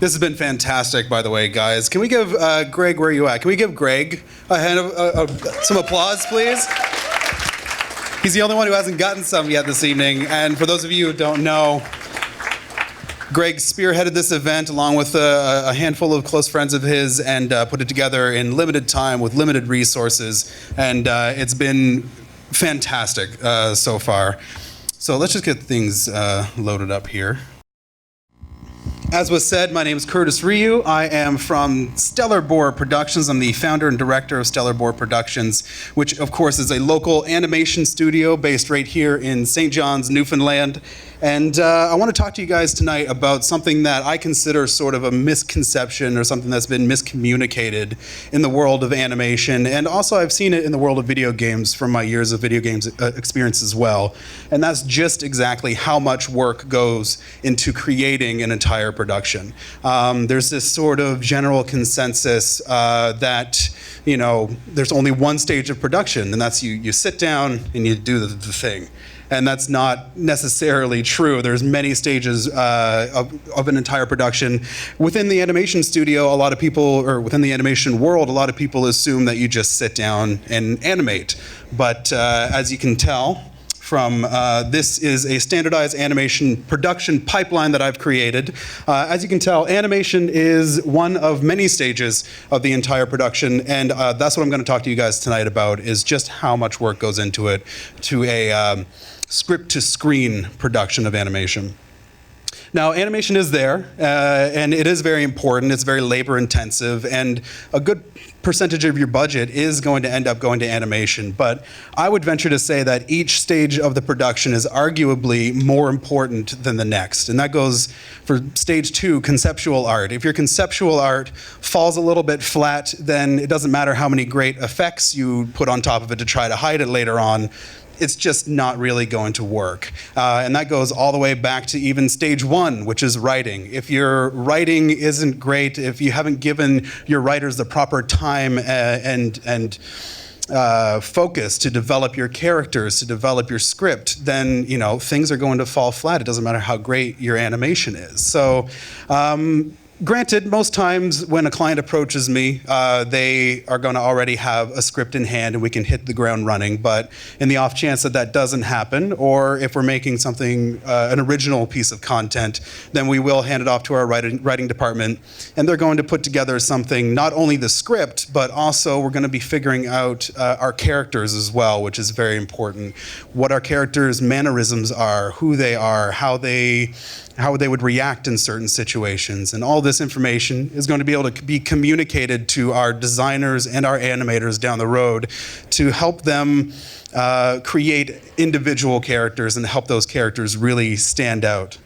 This has been fantastic, by the way, guys. Can we give Greg, where are you at? Can we give Greg a hand of some applause, please? He's the only one who hasn't gotten some yet this evening. And for those of you who don't know, Greg spearheaded this event along with a handful of close friends of his and put it together in limited time with limited resources. And it's been fantastic so far. So let's just get things loaded up here. As was said, my name is Curtis Rioux. I am from Stellar Boar Productions. I'm the founder and director of Stellar Boar Productions, which of course is a local animation studio based right here in St. John's, Newfoundland. And I want to talk to you guys tonight about something that I consider sort of a misconception or something that's been miscommunicated in the world of animation. And also I've seen it in the world of video games from my years of video games experience as well. And that's just exactly how much work goes into creating an entire production. There's this sort of general consensus that, you know, there's only one stage of production, and that's you sit down and you do the thing. And that's not necessarily true. There's many stages of an entire production. Within the animation studio, a lot of people, or within the animation world, a lot of people assume that you just sit down and animate. But as you can tell from, this is a standardized animation production pipeline that I've created. As you can tell, animation is one of many stages of the entire production, and that's what I'm gonna talk to you guys tonight about, is just how much work goes into it, to a script-to-screen production of animation. Now, animation is there, and it is very important. It's very labor-intensive, and a good percentage of your budget is going to end up going to animation. But I would venture to say that each stage of the production is arguably more important than the next. And that goes for stage 2, conceptual art. If your conceptual art falls a little bit flat, then it doesn't matter how many great effects you put on top of it to try to hide it later on. It's just not really going to work. And that goes all the way back to even stage 1, which is writing. If your writing isn't great, if you haven't given your writers the proper time and focus to develop your characters, to develop your script, then, you know, things are going to fall flat. It doesn't matter how great your animation is. So, granted, most times when a client approaches me, they are going to already have a script in hand and we can hit the ground running. But in the off chance that that doesn't happen, or if we're making something, an original piece of content, then we will hand it off to our writing department, and they're going to put together something, not only the script, but also we're going to be figuring out our characters as well, which is very important. What our characters' mannerisms are, who they are, how they would react in certain situations. And all this information is going to be able to be communicated to our designers and our animators down the road to help them create individual characters and help those characters really stand out.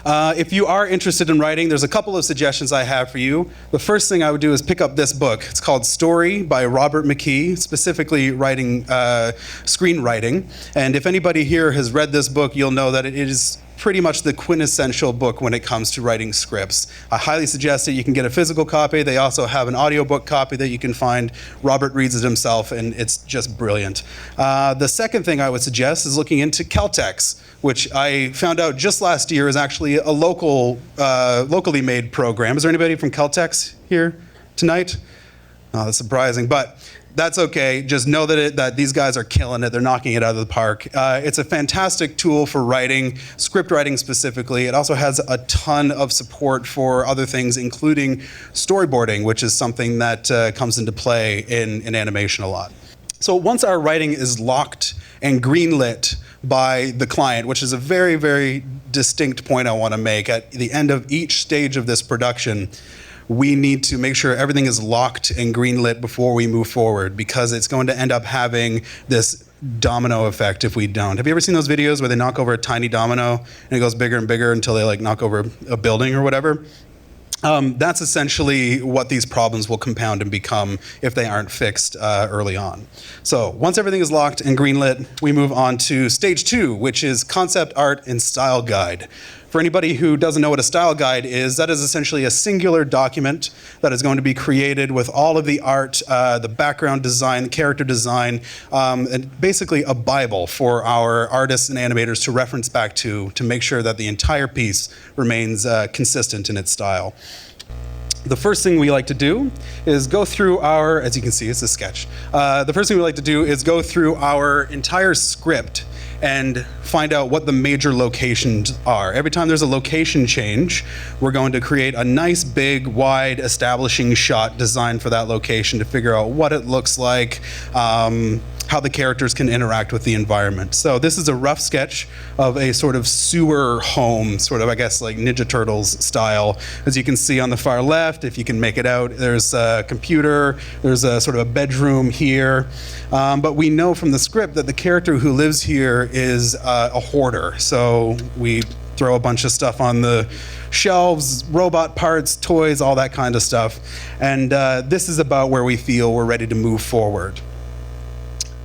If you are interested in writing, there's a couple of suggestions I have for you. The first thing I would do is pick up this book. It's called Story by Robert McKee, specifically writing screenwriting. And if anybody here has read this book, you'll know that it is pretty much the quintessential book when it comes to writing scripts. I highly suggest that you can get a physical copy. They also have an audiobook copy that you can find. Robert reads it himself, and it's just brilliant. The second thing I would suggest is looking into Caltex, which I found out just last year is actually a locally made program. Is there anybody from Caltex here tonight? Oh, that's surprising, but that's okay. Just know that these guys are killing it. They're knocking it out of the park. It's a fantastic tool for writing, script writing specifically. It also has a ton of support for other things, including storyboarding, which is something that comes into play in animation a lot. So once our writing is locked and greenlit by the client, which is a very, very distinct point I want to make, at the end of each stage of this production, we need to make sure everything is locked and greenlit before we move forward, because it's going to end up having this domino effect if we don't. Have you ever seen those videos where they knock over a tiny domino and it goes bigger and bigger until they like knock over a building or whatever? That's essentially what these problems will compound and become if they aren't fixed early on. So once everything is locked and greenlit, we move on to stage 2, which is concept art and style guide. For anybody who doesn't know what a style guide is, that is essentially a singular document that is going to be created with all of the art, the background design, the character design, and basically a Bible for our artists and animators to reference back to make sure that the entire piece remains consistent in its style. The first thing we like to do is go through our, as you can see, it's a sketch. The first thing we like to do is go through our entire script and find out what the major locations are. Every time there's a location change, we're going to create a nice, big, wide, establishing shot designed for that location to figure out what it looks like, how the characters can interact with the environment. So this is a rough sketch of a sort of sewer home, sort of, I guess, like Ninja Turtles style. As you can see on the far left, if you can make it out, there's a computer, there's a sort of a bedroom here. But we know from the script that the character who lives here is a hoarder. So we throw a bunch of stuff on the shelves, robot parts, toys, all that kind of stuff. And this is about where we feel we're ready to move forward.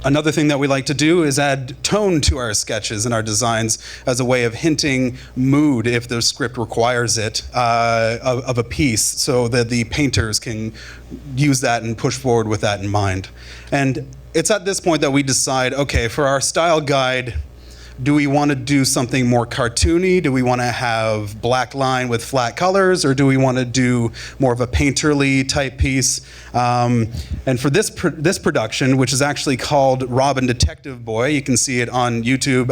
Another thing that we like to do is add tone to our sketches and our designs as a way of hinting mood, if the script requires it, of a piece, so that the painters can use that and push forward with that in mind. And it's at this point that we decide, okay, for our style guide, do we want to do something more cartoony? Do we want to have black line with flat colors? Or do we want to do more of a painterly type piece? And for this production, which is actually called Robin Detective Boy, you can see it on YouTube.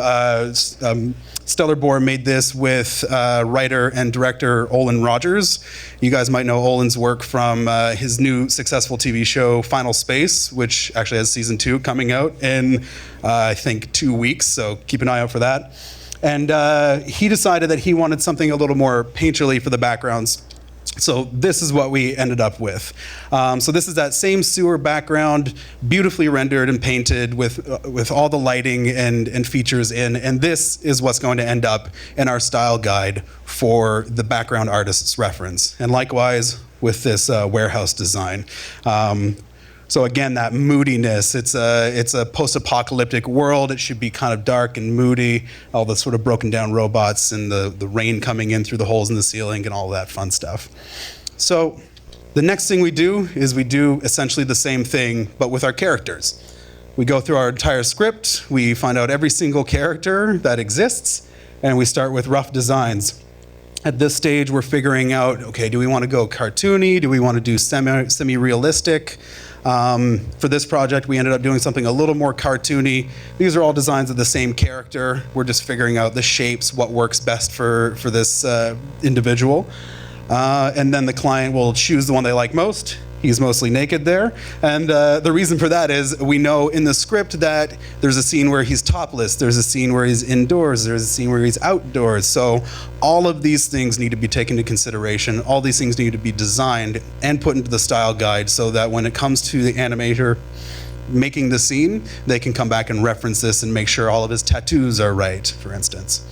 Stellar Boar made this with writer and director Olin Rogers. You guys might know Olin's work from his new successful TV show, Final Space, which actually has season 2 coming out in, I think, 2 weeks, so keep an eye out for that. And he decided that he wanted something a little more painterly for the backgrounds. So this is what we ended up with. So this is that same sewer background, beautifully rendered and painted with all the lighting and features in. And this is what's going to end up in our style guide for the background artist's reference. And likewise with this warehouse design. So again, that moodiness, it's a post-apocalyptic world. It should be kind of dark and moody, all the sort of broken down robots and the rain coming in through the holes in the ceiling and all that fun stuff. So the next thing we do is we do essentially the same thing, but with our characters. We go through our entire script, we find out every single character that exists, and we start with rough designs. At this stage, we're figuring out, okay, do we want to go cartoony? Do we want to do semi-realistic? For this project, we ended up doing something a little more cartoony. These are all designs of the same character. We're just figuring out the shapes, what works best for this individual. And then the client will choose the one they like most. He's mostly naked there. And the reason for that is we know in the script that there's a scene where he's topless, there's a scene where he's indoors, there's a scene where he's outdoors. So all of these things need to be taken into consideration. All these things need to be designed and put into the style guide so that when it comes to the animator making the scene, they can come back and reference this and make sure all of his tattoos are right, for instance.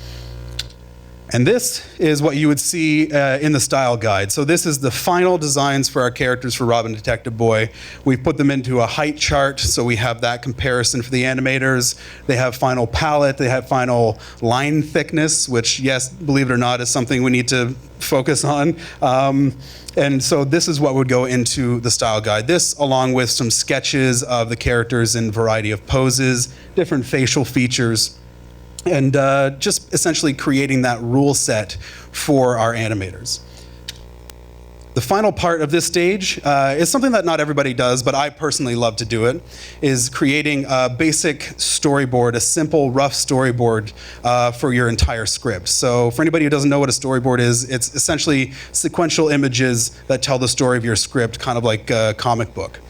And this is what you would see in the style guide. So this is the final designs for our characters for Robin Detective Boy. We've put them into a height chart, so we have that comparison for the animators. They have final palette, they have final line thickness, which, yes, believe it or not, is something we need to focus on. And so this is what would go into the style guide. This, along with some sketches of the characters in a variety of poses, different facial features, and just essentially creating that rule set for our animators. The final part of this stage is something that not everybody does, but I personally love to do it, is creating a basic storyboard, a simple, rough storyboard for your entire script. So for anybody who doesn't know what a storyboard is, it's essentially sequential images that tell the story of your script, kind of like a comic book.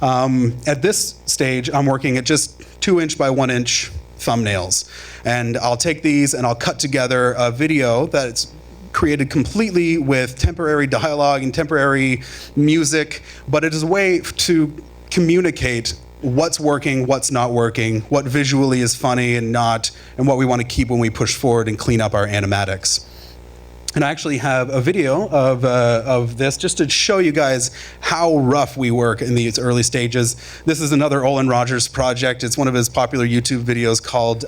At this stage, I'm working at just 2-inch by 1-inch thumbnails. And I'll take these and I'll cut together a video that's created completely with temporary dialogue and temporary music, but it is a way to communicate what's working, what's not working, what visually is funny and not, and what we want to keep when we push forward and clean up our animatics. And I actually have a video of this just to show you guys how rough we work in these early stages. This is another Olin Rogers project. It's one of his popular YouTube videos called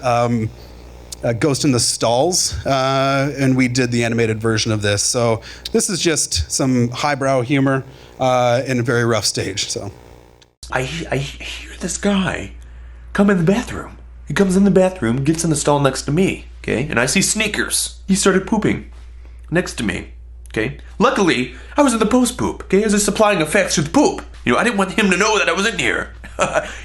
Ghost in the Stalls, and we did the animated version of this. So this is just some highbrow humor in a very rough stage. So I hear this guy come in the bathroom. He comes in the bathroom, gets in the stall next to me, okay? And I see sneakers. He started pooping next to me, okay? Luckily, I was in the post-poop, okay? I was just supplying effects with poop. You know, I didn't want him to know that I was in here.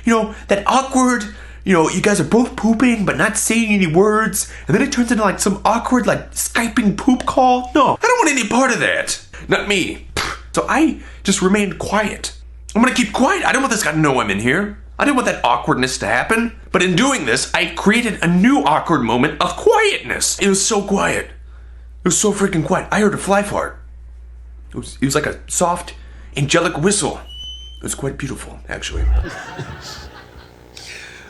You know, that awkward, you know, you guys are both pooping but not saying any words, and then it turns into like some awkward, like, Skyping poop call. No, I don't want any part of that. Not me. So I just remained quiet. I'm gonna keep quiet. I don't want this guy to know I'm in here. I didn't want that awkwardness to happen. But in doing this, I created a new awkward moment of quietness. It was so quiet. It was so freaking quiet. I heard a fly fart. It was like a soft, angelic whistle. It was quite beautiful, actually.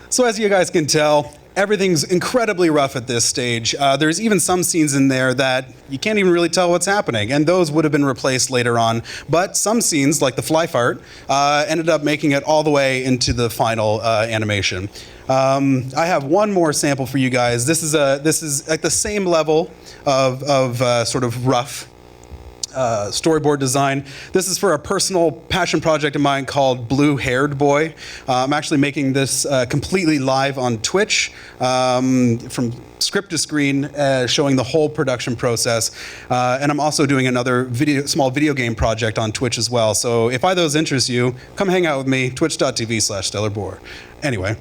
So as you guys can tell, everything's incredibly rough at this stage. There's even some scenes in there that you can't even really tell what's happening, and those would have been replaced later on. But some scenes, like the fly fart, ended up making it all the way into the final animation. I have one more sample for you guys. This is at the same level of sort of rough storyboard design. This is for a personal passion project of mine called Blue Haired Boy. I'm actually making this completely live on Twitch, from script to screen, showing the whole production process. And I'm also doing another small video game project on Twitch as well. So if either of those interest you, come hang out with me, twitch.tv/StellarBoar. Anyway,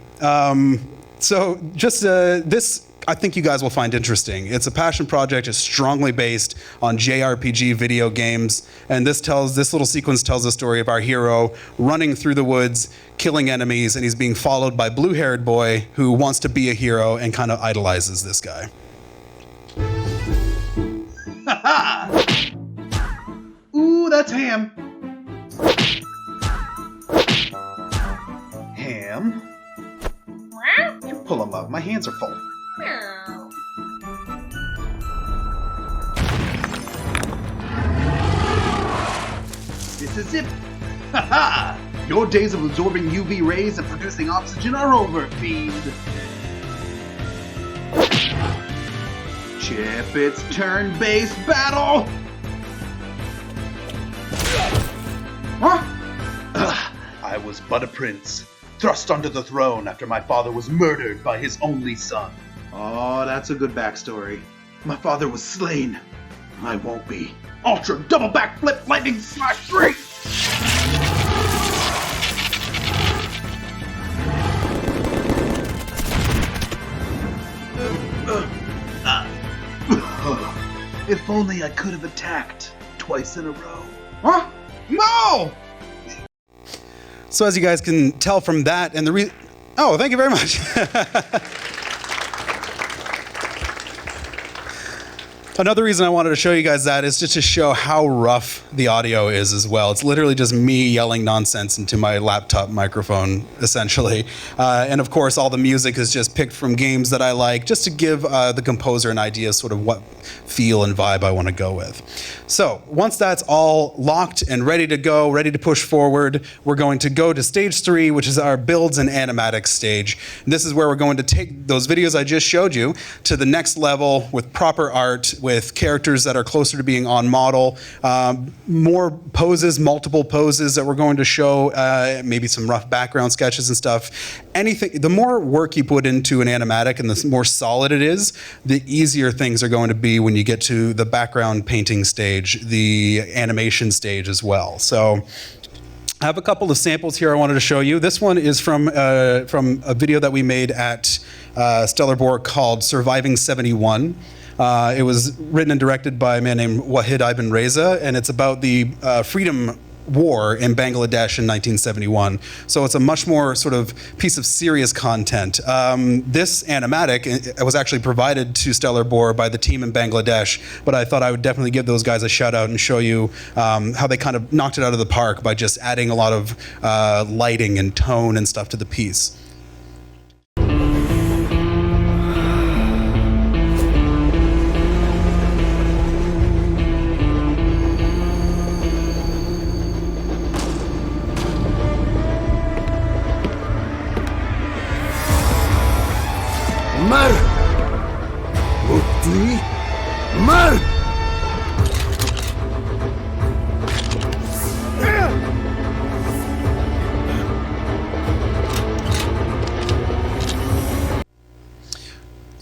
so just this, I think you guys will find interesting. It's a passion project. It's strongly based on JRPG video games, and this little sequence tells the story of our hero running through the woods, killing enemies, and he's being followed by blue-haired boy who wants to be a hero and kind of idolizes this guy. Ooh, that's ham. Ham? You pull him up. My hands are full. This is it. Ha-ha! Your days of absorbing UV rays and producing oxygen are over, fiend. Chip, it's turn-based battle! Huh? I was but a prince, thrust onto the throne after my father was murdered by his only son. Oh, that's a good backstory. My father was slain. I won't be. Ultra double backflip lightning slash 3! If only I could have attacked twice in a row. Huh? No! So as you guys can tell from that, and oh, thank you very much. Another reason I wanted to show you guys that is just to show how rough the audio is as well. It's literally just me yelling nonsense into my laptop microphone, essentially. And of course, all the music is just picked from games that I like, just to give the composer an idea of sort of what feel and vibe I want to go with. So once that's all locked and ready to go, ready to push forward, we're going to go to stage 3, which is our builds and animatics stage. And this is where we're going to take those videos I just showed you to the next level with proper art, with characters that are closer to being on model, more poses, multiple poses that we're going to show, maybe some rough background sketches and stuff. Anything, the more work you put into an animatic and the more solid it is, the easier things are going to be when you get to the background painting stage, the animation stage as well. So I have a couple of samples here I wanted to show you. This one is from a video that we made at Stellar Boar called Surviving 71. It was written and directed by a man named Wahid Ibn Reza, and it's about the freedom war in Bangladesh in 1971. So it's a much more sort of piece of serious content. This animatic was actually provided to Stellar Boar by the team in Bangladesh, but I thought I would definitely give those guys a shout out and show you how they kind of knocked it out of the park by just adding a lot of lighting and tone and stuff to the piece. Emera!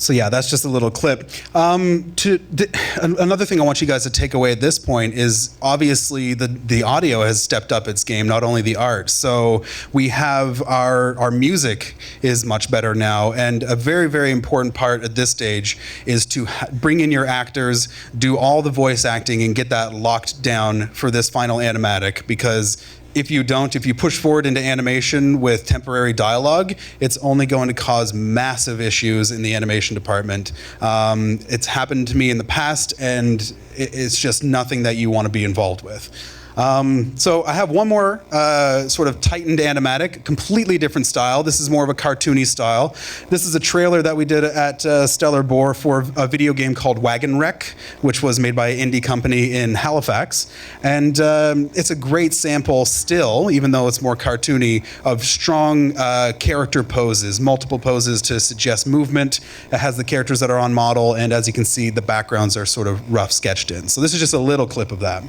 So yeah, that's just a little clip. Another thing I want you guys to take away at this point is obviously the audio has stepped up its game, not only the art. So we have our music is much better now, and a very, very important part at this stage is to bring in your actors, do all the voice acting, and get that locked down for this final animatic, because if you push forward into animation with temporary dialogue, it's only going to cause massive issues in the animation department. It's happened to me in the past, and it's just nothing that you want to be involved with. So I have one more sort of tightened animatic, completely different style. This is more of a cartoony style. This is a trailer that we did at Stellar Boar for a video game called Wagon Wreck, which was made by an indie company in Halifax. And it's a great sample still, even though it's more cartoony, of strong character poses, multiple poses to suggest movement. It has the characters that are on model, and as you can see, the backgrounds are sort of rough sketched in. So this is just a little clip of that.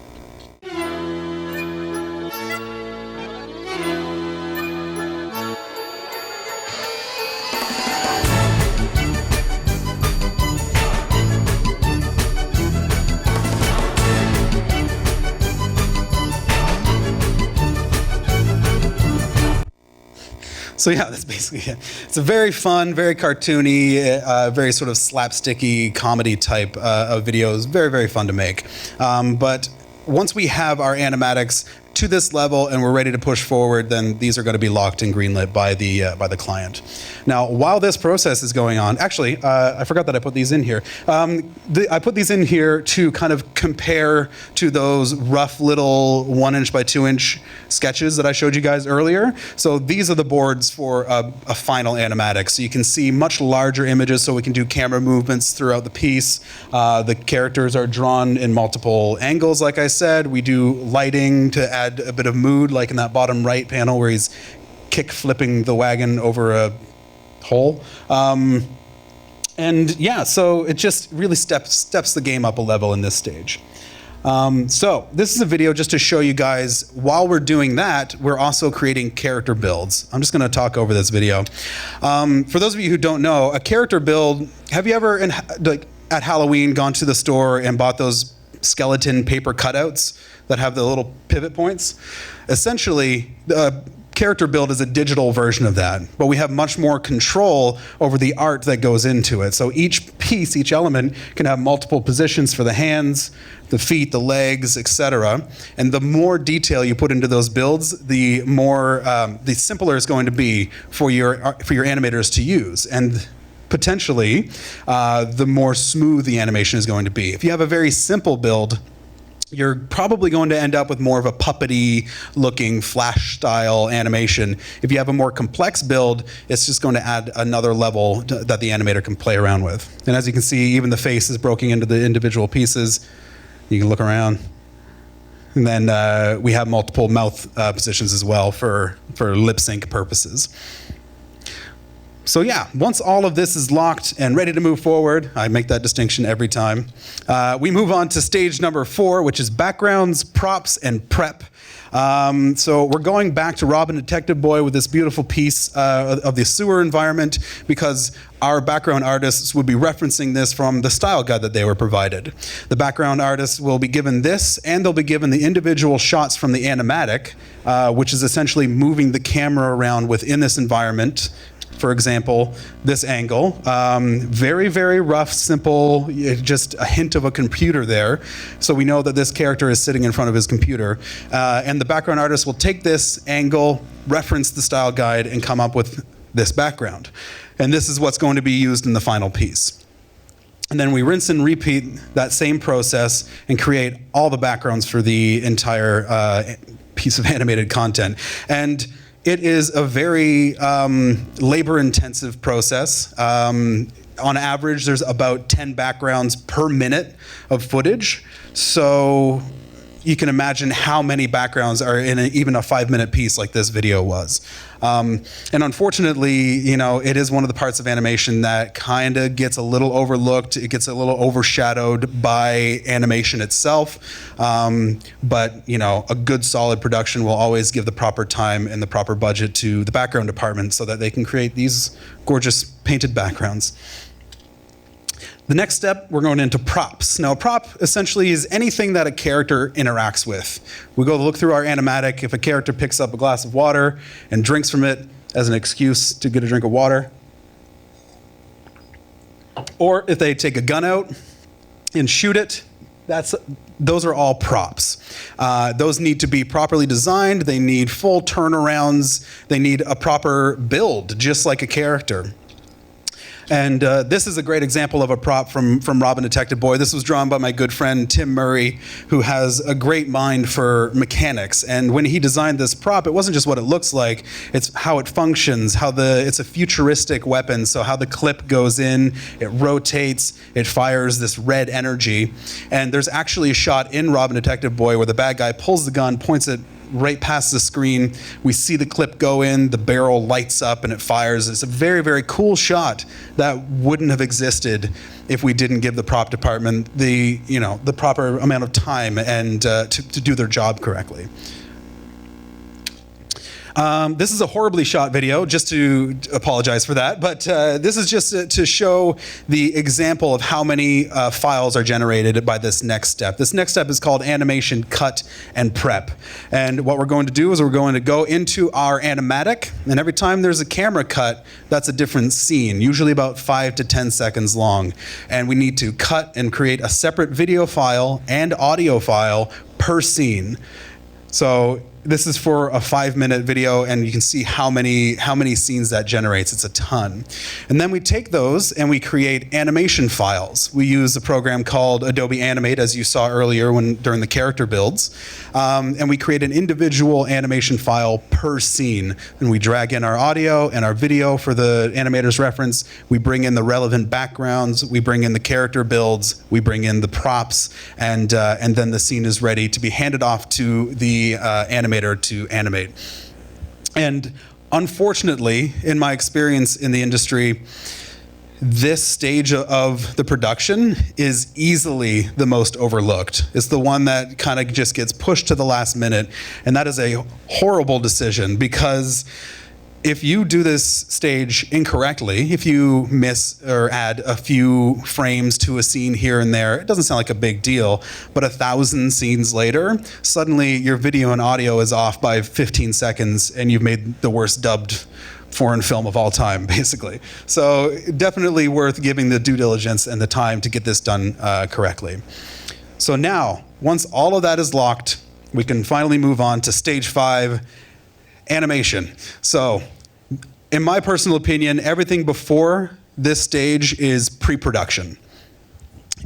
So yeah, that's basically it. It's a very fun, very cartoony, very sort of slapsticky comedy type of videos. Very, very fun to make. But once we have our animatics to this level and we're ready to push forward, then these are going to be locked and greenlit by the client. Now, while this process is going on, actually, I forgot that I put these in here. I put these in here to kind of compare to those rough little 1" by 2" sketches that I showed you guys earlier. So these are the boards for a final animatic. So you can see much larger images, so we can do camera movements throughout the piece. The characters are drawn in multiple angles, like I said. We do lighting to add a bit of mood, like in that bottom right panel where he's kick flipping the wagon over a hole. And yeah, so it just really steps the game up a level in this stage. So this is a video just to show you guys, while we're doing that, we're also creating character builds. I'm just going to talk over this video. For those of you who don't know, a character build, have you ever at Halloween gone to the store and bought those skeleton paper cutouts that have the little pivot points? Essentially, the character build is a digital version of that, but we have much more control over the art that goes into it. So each piece, each element can have multiple positions for the hands, the feet, the legs, etc. And the more detail you put into those builds, the more, the simpler it's going to be for your animators to use. And potentially, the more smooth the animation is going to be. If you have a very simple build, you're probably going to end up with more of a puppety looking flash style animation. If you have a more complex build, it's just going to add another level that the animator can play around with. And as you can see, even the face is broken into the individual pieces. You can look around. And then we have multiple mouth positions as well for lip sync purposes. So yeah, once all of this is locked and ready to move forward, I make that distinction every time, we move on to stage number 4, which is backgrounds, props, and prep. So we're going back to Robin Detective Boy with this beautiful piece of the sewer environment, because our background artists would be referencing this from the style guide that they were provided. The background artists will be given this, and they'll be given the individual shots from the animatic, which is essentially moving the camera around within this environment. For example, this angle, very, very rough, simple, just a hint of a computer there. So we know that this character is sitting in front of his computer. And the background artist will take this angle, reference the style guide, and come up with this background. And this is what's going to be used in the final piece. And then we rinse and repeat that same process and create all the backgrounds for the entire piece of animated content. And it is a very labor-intensive process. On average, there's about 10 backgrounds per minute of footage. So you can imagine how many backgrounds are in even a 5-minute piece like this video was. And unfortunately, you know, it is one of the parts of animation that kind of gets a little overlooked. It gets a little overshadowed by animation itself. But, you know, a good solid production will always give the proper time and the proper budget to the background department so that they can create these gorgeous painted backgrounds. The next step, we're going into props. Now, a prop essentially is anything that a character interacts with. We go look through our animatic. If a character picks up a glass of water and drinks from it as an excuse to get a drink of water, or if they take a gun out and shoot it, those are all props. Those need to be properly designed. They need full turnarounds. They need a proper build, just like a character. And this is a great example of a prop from Robin Detective Boy. This was drawn by my good friend Tim Murray, who has a great mind for mechanics. And when he designed this prop, it wasn't just what it looks like, it's how it functions, it's a futuristic weapon, so how the clip goes in, it rotates, it fires this red energy. And there's actually a shot in Robin Detective Boy where the bad guy pulls the gun, points it right past the screen. We see the clip go in, the barrel lights up and it fires. It's a very, very cool shot that wouldn't have existed if we didn't give the prop department the proper amount of time and to do their job correctly. This is a horribly shot video, just to apologize for that, but this is just to show the example of how many files are generated by this next step. This next step is called animation, cut, and prep. And what we're going to do is we're going to go into our animatic, and every time there's a camera cut, that's a different scene, usually about 5 to 10 seconds long. And we need to cut and create a separate video file and audio file per scene. So this is for a 5-minute video, and you can see how many scenes that generates. It's a ton. And then we take those and we create animation files. We use a program called Adobe Animate, as you saw earlier during the character builds. And we create an individual animation file per scene. And we drag in our audio and our video for the animator's reference. We bring in the relevant backgrounds. We bring in the character builds. We bring in the props. And then the scene is ready to be handed off to the animator to animate. And unfortunately, in my experience in the industry, this stage of the production is easily the most overlooked. It's the one that kind of just gets pushed to the last minute, and that is a horrible decision, because if you do this stage incorrectly, if you miss or add a few frames to a scene here and there, it doesn't sound like a big deal, but 1,000 scenes later, suddenly your video and audio is off by 15 seconds and you've made the worst dubbed foreign film of all time, basically. So definitely worth giving the due diligence and the time to get this done correctly. So now, once all of that is locked, we can finally move on to stage 5, animation. So, in my personal opinion, everything before this stage is pre-production.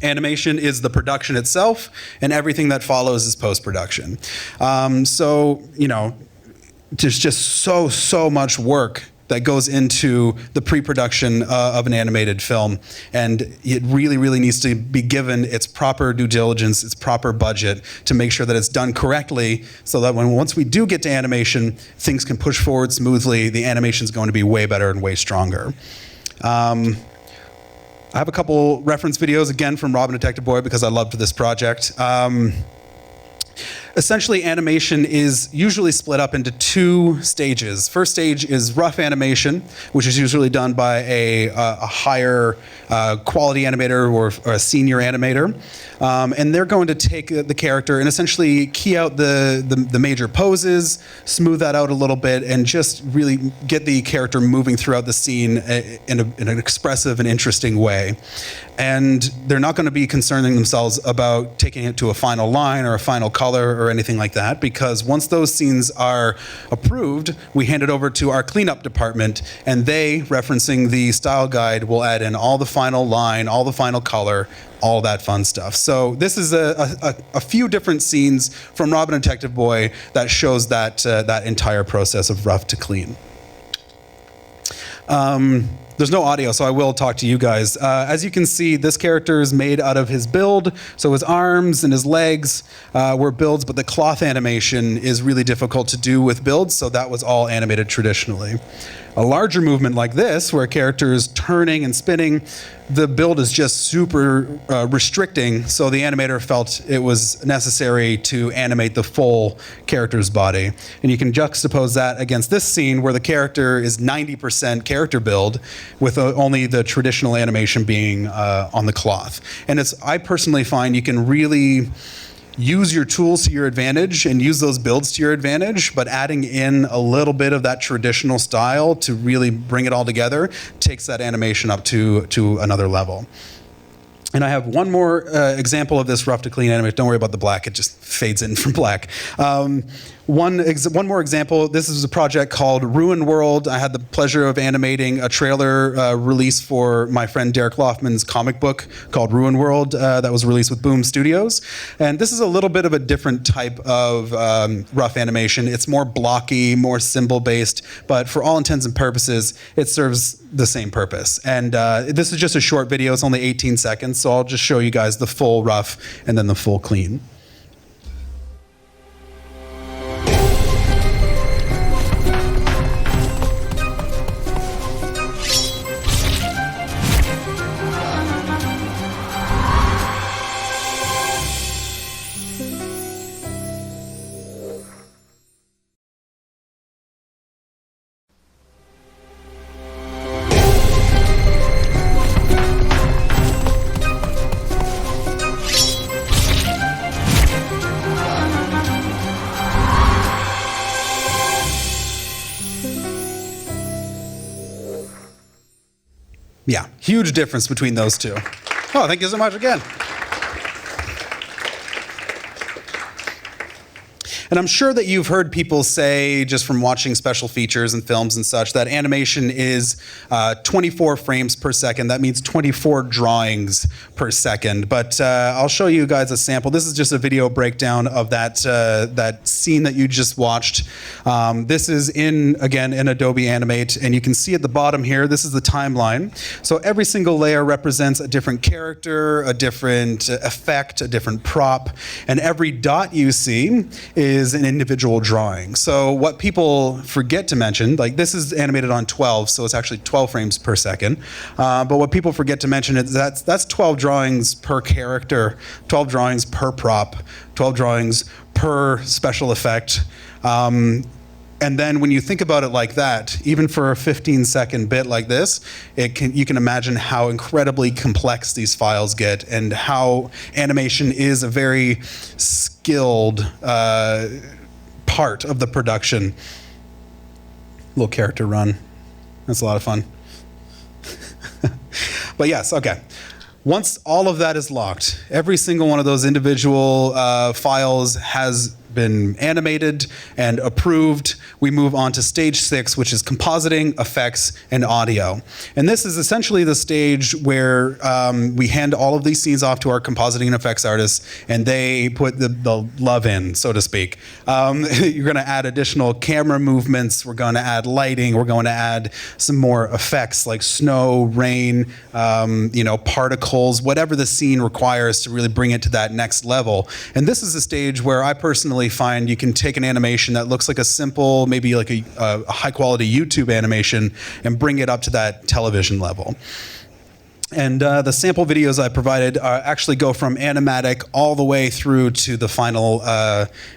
Animation is the production itself, and everything that follows is post-production. So, there's just so much work that goes into the pre-production of an animated film, and it really needs to be given its proper due diligence, its proper budget, to make sure that it's done correctly, so that once we do get to animation, things can push forward smoothly. The animation is going to be way better and way stronger. I have a couple reference videos, again, from Robin Detective Boy, because I loved this project. Essentially, animation is usually split up into 2 stages. First stage is rough animation, which is usually done by a higher quality animator or a senior animator. And they're going to take the character and essentially key out the major poses, smooth that out a little bit, and just really get the character moving throughout the scene in an expressive and interesting way. And they're not going to be concerning themselves about taking it to a final line or a final color or anything like that, because once those scenes are approved, we hand it over to our cleanup department, and they, referencing the style guide, will add in all the final line, all the final color, all that fun stuff. So this is a few different scenes from Robin Detective Boy that shows that entire process of rough to clean. There's no audio, so I will talk to you guys. As you can see, this character is made out of his build, so his arms and his legs were builds, but the cloth animation is really difficult to do with builds, so that was all animated traditionally. A larger movement like this, where a character is turning and spinning, the build is just super restricting, so the animator felt it was necessary to animate the full character's body. And you can juxtapose that against this scene where the character is 90% character build, with only the traditional animation being on the cloth. And I personally find you can really use your tools to your advantage and use those builds to your advantage, but adding in a little bit of that traditional style to really bring it all together takes that animation up to another level. And I have one more example of this rough to clean animation. Don't worry about the black, it just fades in from black. One more example, this is a project called Ruin World. I had the pleasure of animating a trailer release for my friend Derek Loffman's comic book called Ruin World that was released with Boom Studios. And this is a little bit of a different type of rough animation. It's more blocky, more symbol-based, but for all intents and purposes, it serves the same purpose. And this is just a short video, it's only 18 seconds, so I'll just show you guys the full rough and then the full clean. Yeah, huge difference between those two. Oh, thank you so much again. And I'm sure that you've heard people say, just from watching special features and films and such, that animation is 24 frames per second. That means 24 drawings per second. But I'll show you guys a sample. This is just a video breakdown of that scene that you just watched. This is again, in Adobe Animate, and you can see at the bottom here, this is the timeline. So every single layer represents a different character, a different effect, a different prop, and every dot you see is an individual drawing. So what people forget to mention, like this is animated on 12, so it's actually 12 frames per second. But what people forget to mention is that's 12 drawings per character, 12 drawings per prop, 12 drawings per special effect. And then when you think about it like that, even for a 15-second bit like this, you can imagine how incredibly complex these files get and how animation is a very skilled part of the production. Little character run. That's a lot of fun. But yes, okay. Once all of that is locked, every single one of those individual files has been animated and approved. We move on to stage 6, which is compositing, effects, and audio. And this is essentially the stage where we hand all of these scenes off to our compositing and effects artists, and they put the love in, so to speak. You're going to add additional camera movements. We're going to add lighting. We're going to add some more effects like snow, rain, particles, whatever the scene requires to really bring it to that next level. And this is a stage where I personally find you can take an animation that looks like a simple, maybe like a high quality YouTube animation, and bring it up to that television level. And the sample videos I provided actually go from animatic all the way through to the final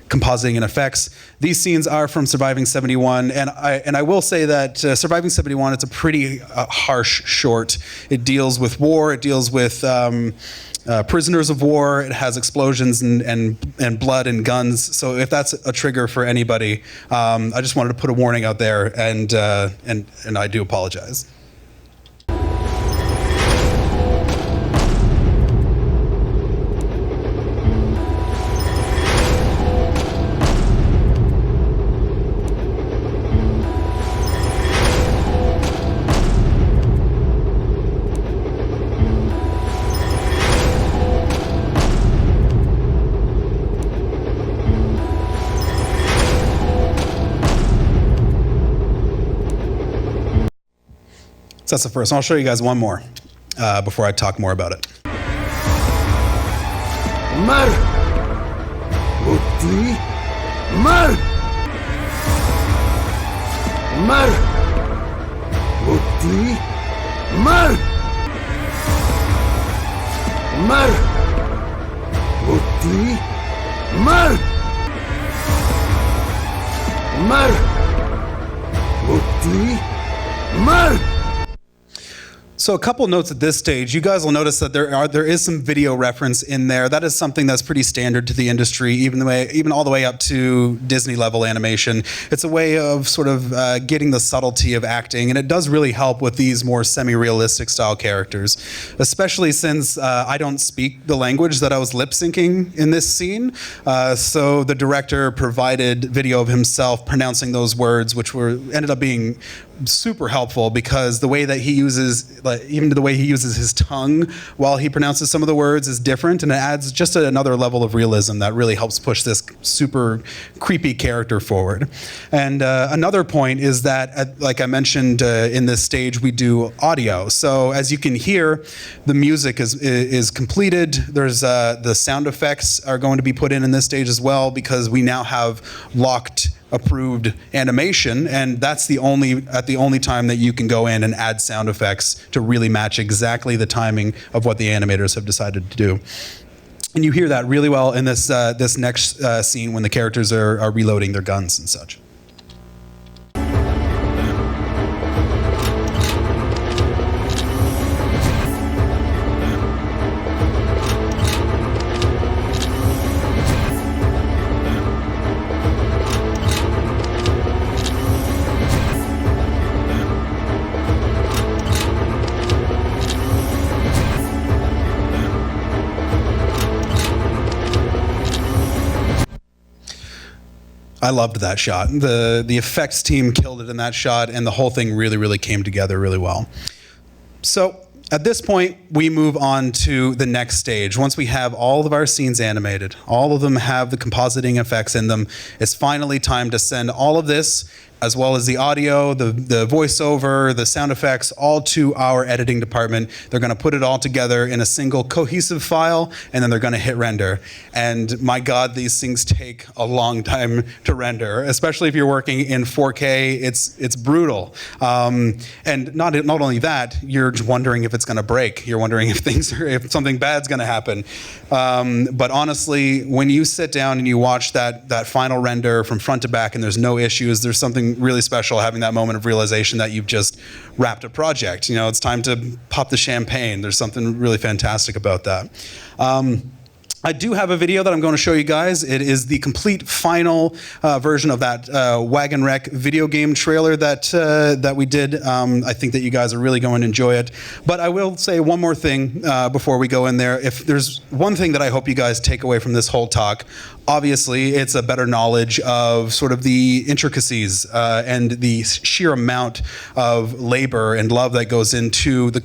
compositing and effects. These scenes are from Surviving 71, and I will say that Surviving 71, it's a pretty harsh short. It deals with war, it deals with prisoners of war, it has explosions and blood and guns. So if that's a trigger for anybody, I just wanted to put a warning out there, and I do apologize. So that's the first one. I'll show you guys one more before I talk more about it. Mar! Uti! Mar! Mar! Mar! Mar! Muti! Mar! So a couple notes at this stage. You guys will notice that there is some video reference in there. That is something that's pretty standard to the industry, even all the way up to Disney level animation. It's a way of sort of getting the subtlety of acting, and it does really help with these more semi-realistic style characters, especially since I don't speak the language that I was lip syncing in this scene. So the director provided video of himself pronouncing those words, which ended up being super helpful, because the way that he uses, even the way he uses his tongue while he pronounces some of the words is different, and it adds just another level of realism that really helps push this super creepy character forward. And another point is that, like I mentioned in this stage, we do audio. So as you can hear, the music is completed. There's the sound effects are going to be put in this stage as well, because we now have locked approved animation, and that's the only time that you can go in and add sound effects to really match exactly the timing of what the animators have decided to do. And you hear that really well in this this next scene when the characters are reloading their guns and such. I loved that shot. The effects team killed it in that shot, and the whole thing really came together really well. So at this point, we move on to the next stage. Once we have all of our scenes animated, all of them have the compositing effects in them, it's finally time to send all of this, as well as the audio, the voiceover, the sound effects, all to our editing department. They're going to put it all together in a single cohesive file, and then they're going to hit render. And my God, these things take a long time to render, especially if you're working in 4K. It's brutal. And not only that, you're just wondering if it's going to break. You're wondering if something bad's going to happen. But honestly, when you sit down and you watch that final render from front to back, and there's no issues, there's something really special having that moment of realization that you've just wrapped a project. You know, it's time to pop the champagne. There's something really fantastic about that. I do have a video that I'm going to show you guys. It is the complete final version of that Wagon Wreck video game trailer that we did. I think that you guys are really going to enjoy it. But I will say one more thing before we go in there. If there's one thing that I hope you guys take away from this whole talk, obviously it's a better knowledge of sort of the intricacies and the sheer amount of labor and love that goes into the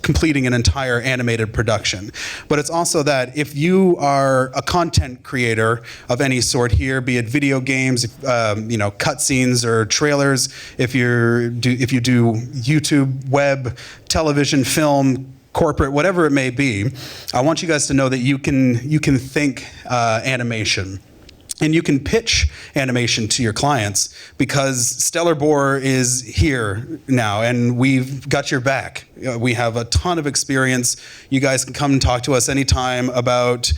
completing an entire animated production. But it's also that if you are a content creator of any sort here, be it video games, you know, cutscenes or trailers, if you do YouTube, web, television, film, corporate, whatever it may be, I want you guys to know that you can think animation. And you can pitch animation to your clients, because Stellar Boar is here now, and we've got your back. We have a ton of experience. You guys can come and talk to us anytime about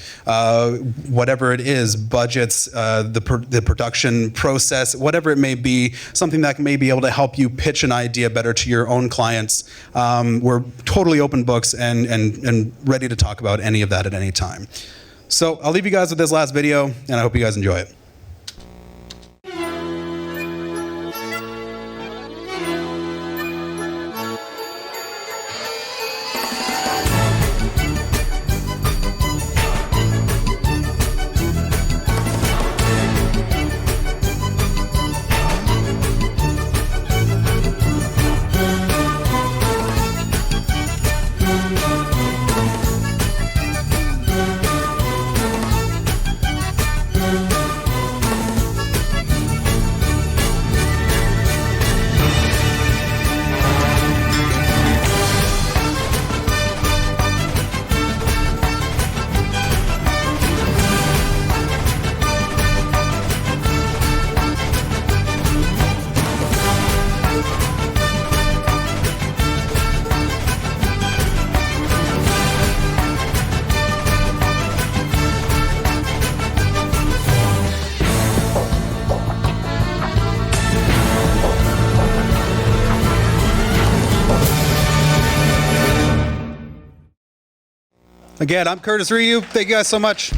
whatever it is, budgets, the production process, whatever it may be, something that may be able to help you pitch an idea better to your own clients. We're totally open books and ready to talk about any of that at any time. So I'll leave you guys with this last video, and I hope you guys enjoy it. Again, I'm Curtis Rioux. Thank you guys so much.